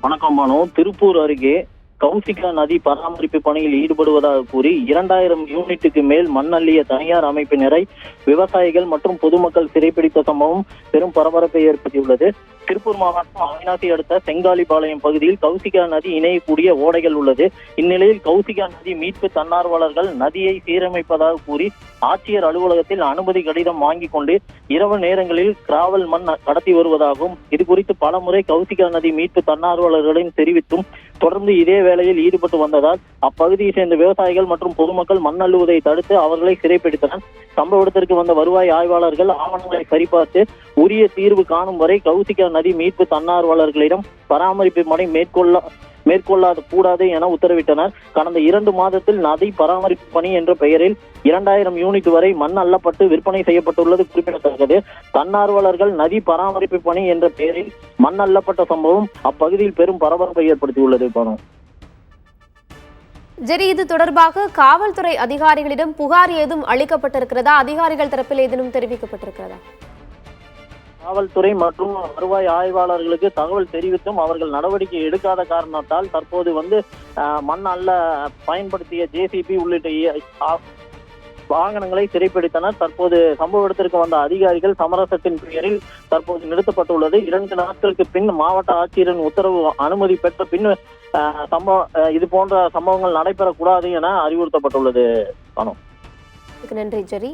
வணக்கம் பானு. திருப்பூர் அருகே கௌசிகா நதி பராமரிப்பு பணியில் ஈடுபடுவதாக கூறி 2000 யூனிட்டுக்கு மேல் மண் அள்ளிய தனியார் அமைப்பினரை விவசாயிகள் மற்றும் பொதுமக்கள் சிறைப்பிடித்த சம்பவம் பெரும் பரபரப்பை ஏற்படுத்தியுள்ளது. திருப்பூர் மாவட்டம் அவிநாசி அடுத்த செங்காலிபாளையம் பகுதியில் கௌசிகா நதி இணையக்கூடிய ஓடைகள் உள்ளது. இந்நிலையில் கௌசிகா நதி மீட்பு தன்னார்வலர்கள் நதியை சீரமைப்பதாக கூறி ஆட்சியர் அலுவலகத்தில் அனுமதி கடிதம் வாங்கி கொண்டு இரவு நேரங்களில் கிராவல் மண் கடத்தி வருவதாகவும் இது குறித்து பலமுறை கௌசிகா நதி மீட்பு தன்னார்வலர்களிடம் தெரிவித்தும் தொடர்ந்து இதே வேளையில் ஈடுபட்டு வந்ததால் அப்பகுதியை சேர்ந்த விவசாயிகள் மற்றும் பொதுமக்கள் மண் அள்ளுவதை தடுத்து அவர்களை சிறைப்பிடித்தனர். சம்பவ இடத்திற்கு வந்த வருவாய் ஆய்வாளர்கள் ஆவணங்களை சரிபார்த்து உரிய தீர்வு காணும் வரை கௌசிகா நதி மீட்பு தன்னார்வலர்களிடம் பராமரிப்பு பணி மேற்கொள்ளாத கூடாது என உத்தரவிட்டனர். கடந்த 2 மாதத்தில் நதி பராமரிப்பு பணி என்ற பெயரில் 2000 யூனிட் வரை மண் அள்ளப்பட்டு விற்பனை செய்யப்பட்டுள்ளது குறிப்பிடத்தக்கது. தன்னார்வலர்கள் நதி பராமரிப்பு பணி என்ற பெயரில் மண் அள்ளப்பட்ட சம்பவம் அப்பகுதியில் பெரும் பரபரப்பை ஏற்படுத்தியுள்ளது. ஜெரி, இது தொடர்பாக காவல்துறை அதிகாரிகளிடம் புகார் ஏதும் அளிக்கப்பட்டிருக்கிறதா? அதிகாரிகள் தரப்பில் ஏதேனும் தெரிவிக்கப்பட்டிருக்கிறதா? காவல்துறை மற்றும் வருவாய் ஆய்வாளர்களுக்கு தகவல் தெரிவித்தும் அவர்கள் நடவடிக்கை எடுக்காத காரணத்தால் தற்போது மண் அள்ள பயன்படுத்திய ஜேசிபி உள்ளிட்ட வாகனங்களை சிறைப்பிடித்தனர். தற்போது சம்பவ இடத்திற்கு வந்த அதிகாரிகள் சமரசத்தின் பெயரில் தற்போது நிறுத்தப்பட்டுள்ளது. 2 நாட்களுக்கு பின் மாவட்ட ஆட்சியரின் உத்தரவு அனுமதி பெற்ற பின் இது போன்ற சம்பவங்கள் நடைபெறக்கூடாது என அறிவுறுத்தப்பட்டுள்ளது. நன்றி ஜெரி.